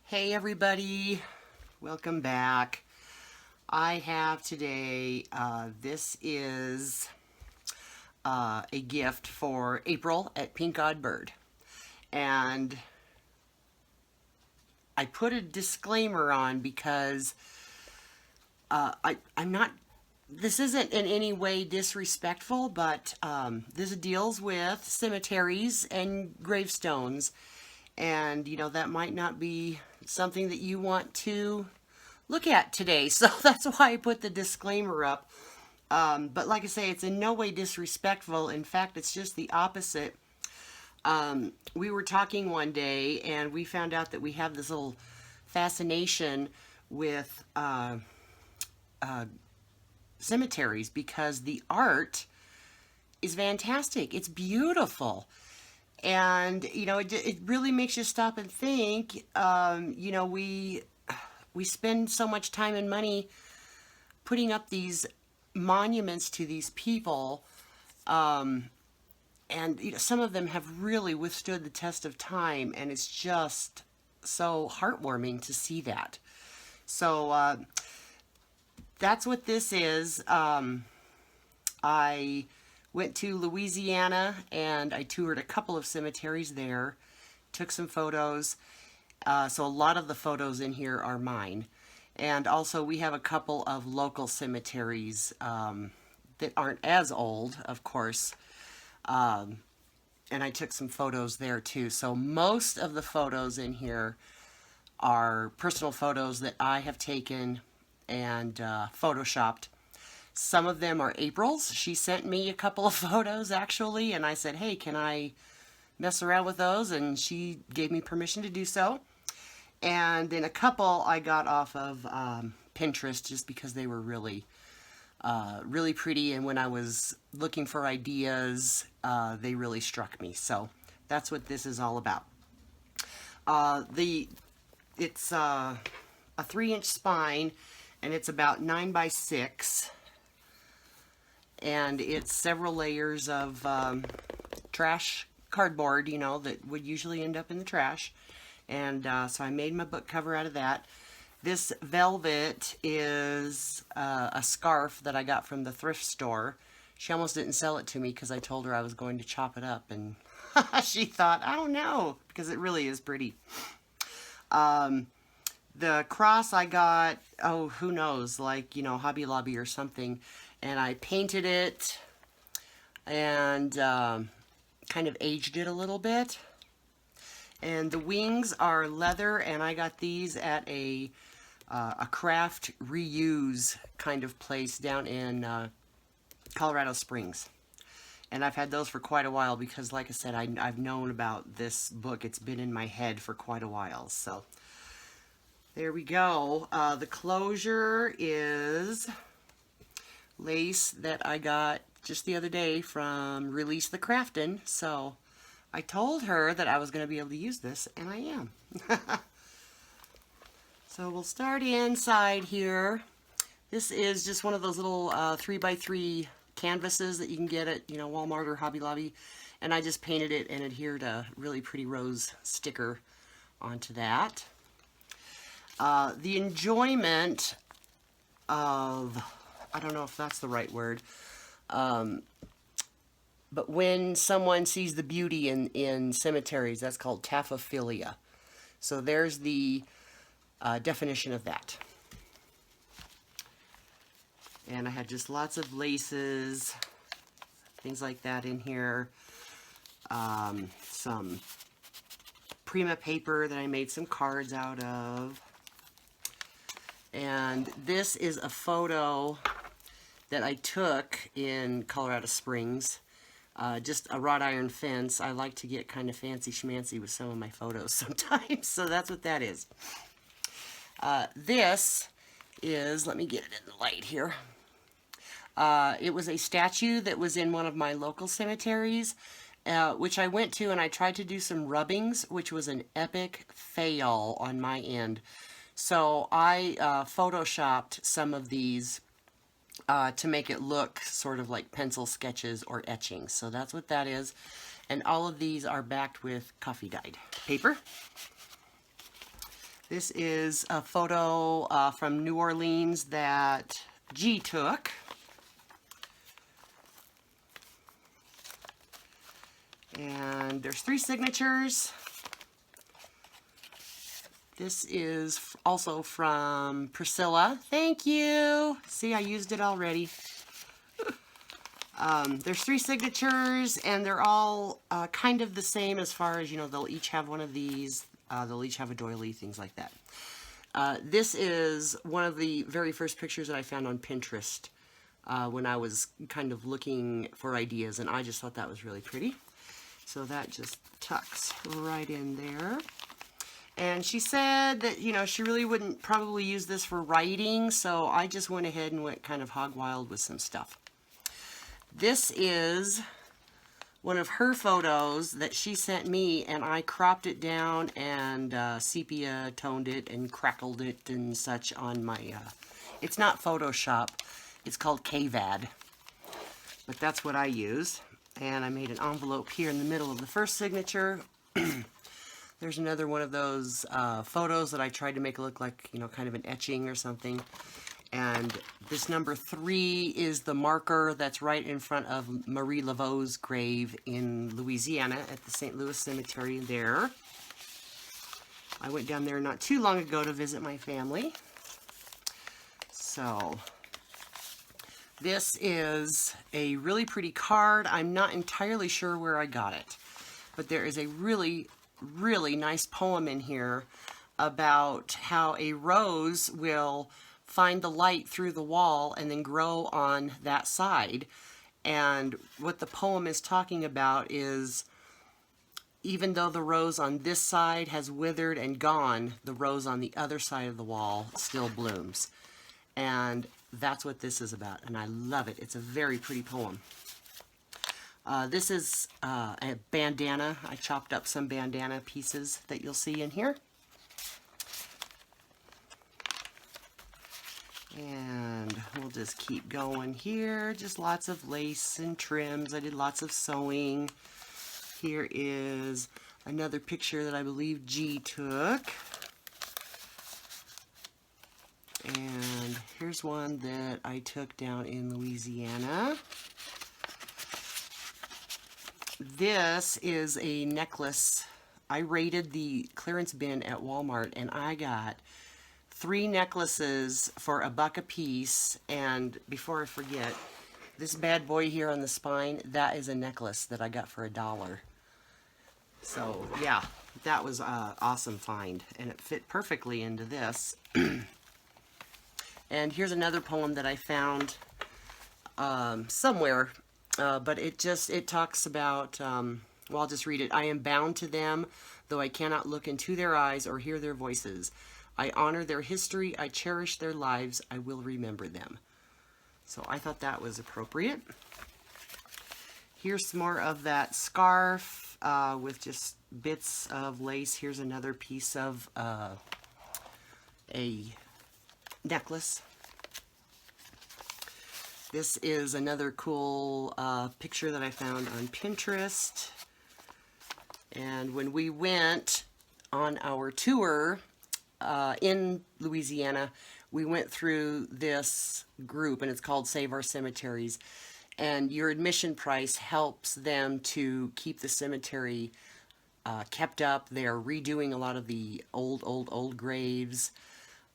Hey everybody, welcome back. I have today, this is a gift for April at PinkOddBird. And I put a disclaimer on because I'm not, this isn't in any way disrespectful, but this deals with cemeteries and gravestones. And, you know, that might not be something that you want to look at today. So that's why I put the disclaimer up. But like I say, it's in no way disrespectful. In fact, it's just the opposite. We were talking one day and we found out that we have this little fascination with cemeteries because the art is fantastic. It's beautiful. And, you know, it really makes you stop and think. You know, we spend so much time and money putting up these monuments to these people. And, you know, some of them have really withstood the test of time. And it's just so heartwarming to see that. So that's what this is. I went to Louisiana and I toured a couple of cemeteries there, took some photos. So a lot of the photos in here are mine. And also we have a couple of local cemeteries that aren't as old, of course. And I took some photos there too. So most of the photos in here are personal photos that I have taken and photoshopped. Some of them are April's. She sent me a couple of photos actually, and I said, hey, can I mess around with those? And she gave me permission to do so. And then a couple I got off of Pinterest just because they were really pretty, and when I was looking for ideas, they really struck me. So that's what this is all about. It's a 3-inch spine, and it's about 9 by 6. And it's several layers of trash cardboard, you know, that would usually end up in the trash. And so I made my book cover out of that. This velvet is a scarf that I got from the thrift store. She almost didn't sell it to me because I told her I was going to chop it up. And she thought, I don't know, because it really is pretty. The cross I got, oh, who knows, like, you know, Hobby Lobby or something. And I painted it and kind of aged it a little bit. And the wings are leather, and I got these at a craft reuse kind of place down in Colorado Springs. And I've had those for quite a while because, like I said, I've known about this book. It's been in my head for quite a while. So there we go. The closure is lace that I got just the other day from Release the Craftin'. So I told her that I was going to be able to use this, and I am. So we'll start inside here. This is just one of those little 3x3 canvases that you can get at, you know, Walmart or Hobby Lobby. And I just painted it and adhered a really pretty rose sticker onto that. The enjoyment of, I don't know if that's the right word, but when someone sees the beauty in cemeteries, that's called taphophilia. So there's the definition of that. And I had just lots of laces, things like that in here. Some Prima paper that I made some cards out of. And this is a photo that I took in Colorado Springs. Just a wrought iron fence. I like to get kind of fancy schmancy with some of my photos sometimes. So that's what that is. This is, let me get it in the light here. It was a statue that was in one of my local cemeteries, which I went to, and I tried to do some rubbings, which was an epic fail on my end. So I photoshopped some of these to make it look sort of like pencil sketches or etchings. So that's what that is. And all of these are backed with coffee dyed paper. This is a photo from New Orleans that G took. And there's 3 signatures. This is also from Priscilla. Thank you. See, I used it already. There's 3 signatures, and they're all kind of the same as far as, you know, they'll each have one of these. They'll each have a doily, things like that. This is one of the very first pictures that I found on Pinterest when I was kind of looking for ideas, and I just thought that was really pretty. So that just tucks right in there. And she said that, you know, she really wouldn't probably use this for writing, so I just went ahead and went kind of hog wild with some stuff. This is one of her photos that she sent me, and I cropped it down and sepia toned it and crackled it and such on my, it's not Photoshop, it's called KVAD, but that's what I use. And I made an envelope here in the middle of the first signature. There's another one of those photos that I tried to make it look like, you know, kind of an etching or something. And this number 3 is the marker that's right in front of Marie Laveau's grave in Louisiana at the St. Louis Cemetery there. I went down there not too long ago to visit my family. So this is a really pretty card. I'm not entirely sure where I got it, but there is a really nice poem in here about how a rose will find the light through the wall and then grow on that side. And what the poem is talking about is, even though the rose on this side has withered and gone, the rose on the other side of the wall still blooms. And that's what this is about, and I love it. It's a very pretty poem. This is a bandana. I chopped up some bandana pieces that you'll see in here. And we'll just keep going here. Just lots of lace and trims. I did lots of sewing. Here is another picture that I believe G took. And here's one that I took down in Louisiana. This is a necklace. I raided the clearance bin at Walmart, and I got 3 necklaces for $1 a piece. And before I forget, this bad boy here on the spine, that is a necklace that I got for $1. So yeah, that was an awesome find, and it fit perfectly into this. And here's another poem that I found somewhere, but it talks about, well, I'll just read it. I am bound to them, though I cannot look into their eyes or hear their voices. I honor their history, I cherish their lives, I will remember them. So I thought that was appropriate. Here's some more of that scarf with just bits of lace. Here's another piece of a necklace. This is another cool picture that I found on Pinterest. And when we went on our tour in Louisiana, we went through this group, and it's called Save Our Cemeteries. And your admission price helps them to keep the cemetery kept up. They're redoing a lot of the old graves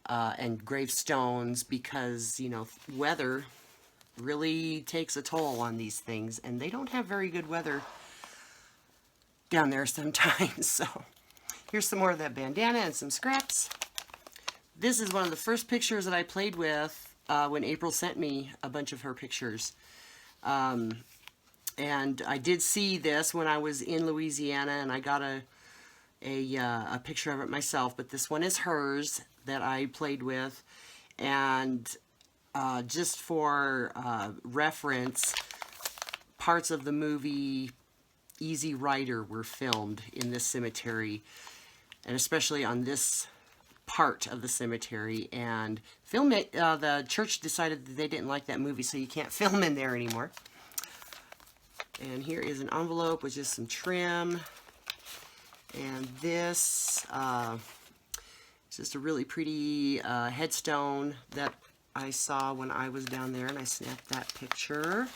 and gravestones because, you know, weather really takes a toll on these things, and they don't have very good weather down there sometimes. So here's some more of that bandana and some scraps. This is one of the first pictures that I played with when April sent me a bunch of her pictures. And I did see this when I was in Louisiana, and I got a picture of it myself, but this one is hers that I played with. And just for reference, parts of the movie Easy Rider were filmed in this cemetery, and especially on this part of the cemetery. And the church decided that they didn't like that movie, so you can't film in there anymore. And here is an envelope with just some trim. And this It's just a really pretty headstone that I saw when I was down there, and I snapped that picture.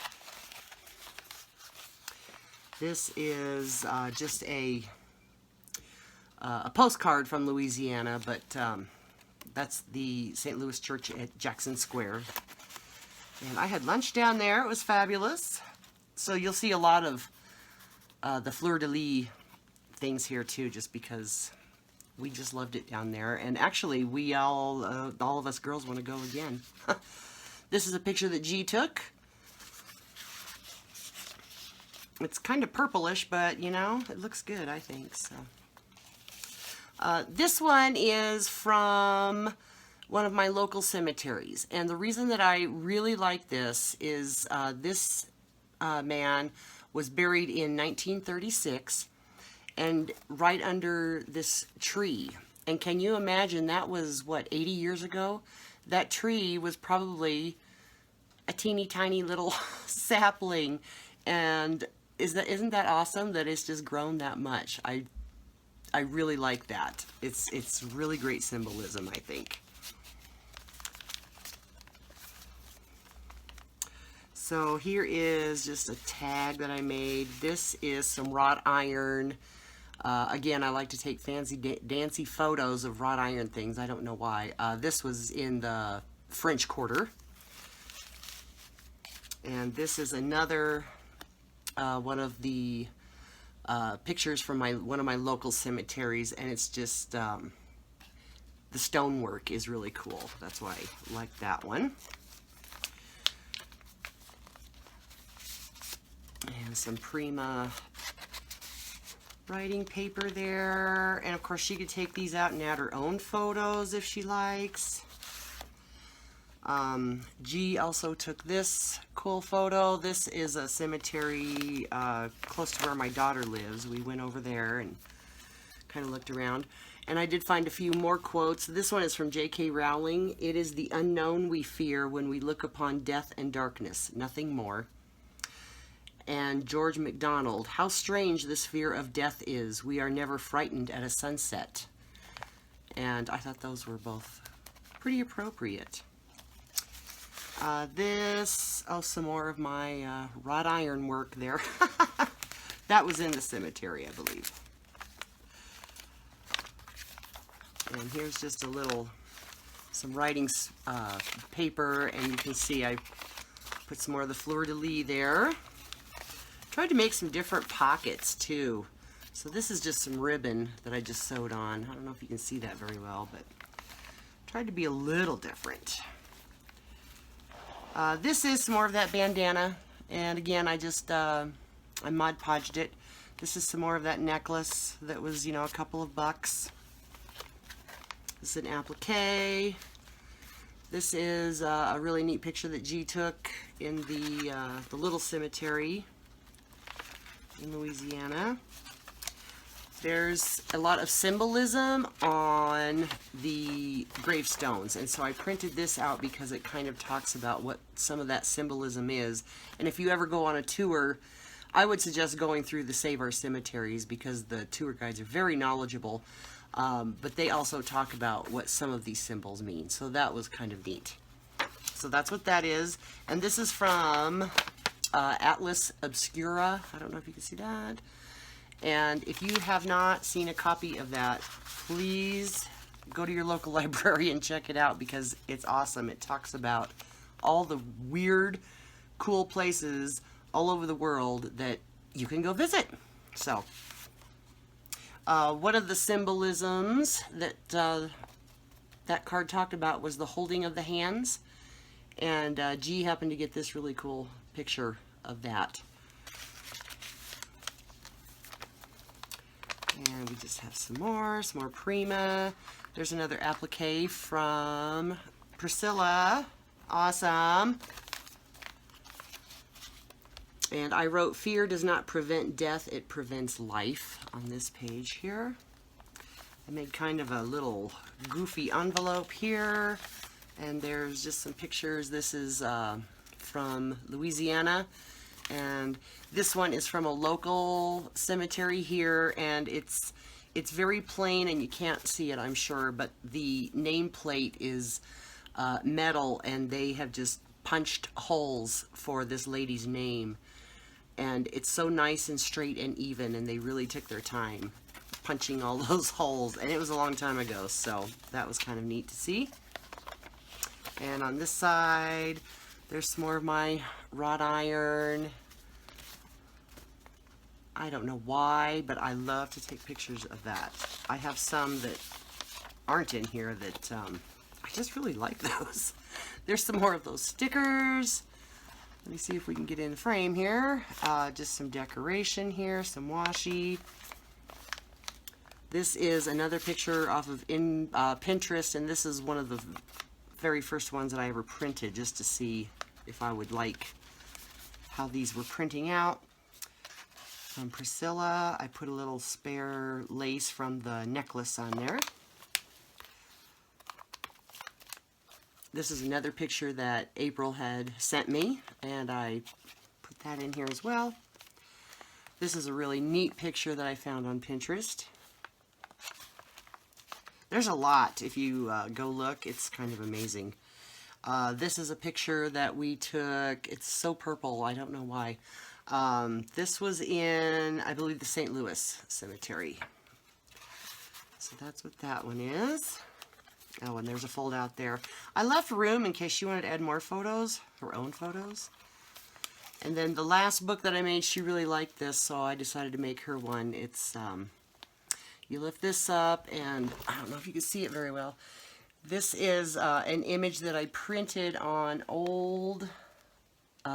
This is just a postcard from Louisiana, but that's the St. Louis Church at Jackson Square. And I had lunch down there. It was fabulous. So you'll see a lot of the fleur-de-lis things here too, just because we just loved it down there. And actually, we all of us girls want to go again. This is a picture that G took. It's kind of purplish, but you know, it looks good, I think. So this one is from one of my local cemeteries, and the reason that I really like this is this man was buried in 1936, and right under this tree. And can you imagine, that was what, 80 years ago? That tree was probably a teeny tiny little sapling, and isn't that awesome that it's just grown that much? I really like that. It's really great symbolism, I think. So here is just a tag that I made. This is some wrought iron. Again, I like to take fancy dancy photos of wrought iron things. I don't know why. This was in the French Quarter. And this is another one of the pictures from one of my local cemeteries, and it's just the stonework is really cool. That's why I like that one. And some Prima writing paper there, and of course she could take these out and add her own photos if she likes. G also took this cool photo. This is a cemetery close to where my daughter lives. We went over there and kind of looked around. And I did find a few more quotes. This one is from J.K. Rowling. "It is the unknown we fear when we look upon death and darkness, nothing more." And George MacDonald, "How strange this fear of death is. We are never frightened at a sunset." And I thought those were both pretty appropriate. Some more of my wrought iron work there. That was in the cemetery, I believe. And here's just some writing paper, and you can see I put some more of the fleur-de-lis there. Tried to make some different pockets too. So this is just some ribbon that I just sewed on. I don't know if you can see that very well, but tried to be a little different. This is some more of that bandana, and again I just I Mod Podged it. This is some more of that necklace that was, you know, a couple of bucks. This is an applique. This is a really neat picture that G took in the little cemetery in Louisiana. There's a lot of symbolism on the gravestones, and so I printed this out because it kind of talks about what some of that symbolism is. And if you ever go on a tour, I would suggest going through the Save Our Cemeteries, because the tour guides are very knowledgeable, but they also talk about what some of these symbols mean. So that was kind of neat. So that's what that is. And this is from Atlas Obscura. I don't know if you can see that. And if you have not seen a copy of that, please go to your local library and check it out, because it's awesome. It talks about all the weird, cool places all over the world that you can go visit. So, one of the symbolisms that that card talked about was the holding of the hands. And G happened to get this really cool picture of that. And we just have some more Prima. There's another applique from Priscilla. Awesome. And I wrote, "Fear does not prevent death, it prevents life," on this page here. I made kind of a little goofy envelope here. And there's just some pictures. This is from Louisiana. And this one is from a local cemetery here, and it's it's very plain and you can't see it, I'm sure, but the nameplate is metal, and they have just punched holes for this lady's name. And it's so nice and straight and even, and they really took their time punching all those holes. And it was a long time ago, so that was kind of neat to see. And on this side, there's some more of my wrought iron. I don't know why, but I love to take pictures of that. I have some that aren't in here that I just really like those. There's some more of those stickers. Let me see if we can get in the frame here. Just some decoration here, some washi. This is another picture off of Pinterest, and this is one of the very first ones that I ever printed, just to see if I would like how these were printing out. From Priscilla, I put a little spare lace from the necklace on there. This is another picture that April had sent me, and I put that in here as well. This is a really neat picture that I found on Pinterest. There's a lot. If you go look, it's kind of amazing. This is a picture that we took. It's so purple, I don't know why. This was in, I believe, the St. Louis Cemetery. So that's what that one is. Oh, and there's a fold out there. I left room in case she wanted to add more photos, her own photos. And then the last book that I made, she really liked this, so I decided to make her one. It's, you lift this up, and I don't know if you can see it very well. This is an image that I printed on old,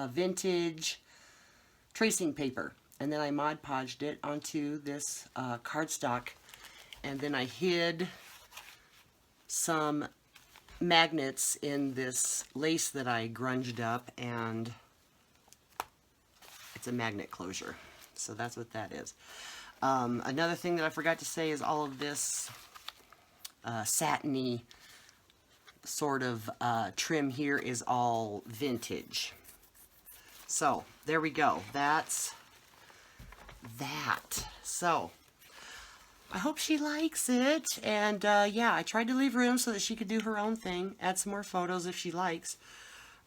vintage tracing paper, and then I Mod Podged it onto this cardstock, and then I hid some magnets in this lace that I grunged up, and it's a magnet closure. So that's what that is. Another thing that I forgot to say is all of this satiny sort of trim here is all vintage. So there we go. That's that. So I hope she likes it. And yeah, I tried to leave room so that she could do her own thing, add some more photos if she likes.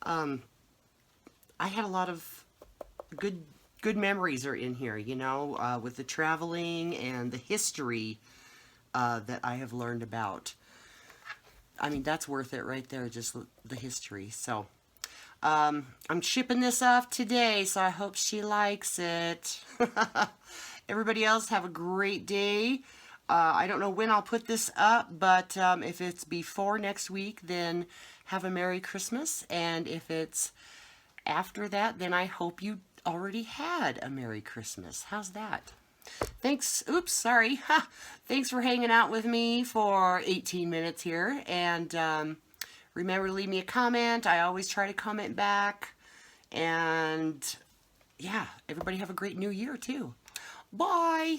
I had a lot of good memories are in here, you know, with the traveling and the history that I have learned about. I mean, that's worth it right there, just the history. So I'm shipping this off today, so I hope she likes it. Everybody else, have a great day. I don't know when I'll put this up, but if it's before next week, then have a Merry Christmas. And if it's after that, then I hope you already had a Merry Christmas. How's that? Thanks. Oops, sorry. Thanks for hanging out with me for 18 minutes here. And remember to leave me a comment. I always try to comment back. And yeah, everybody have a great new year too. Bye.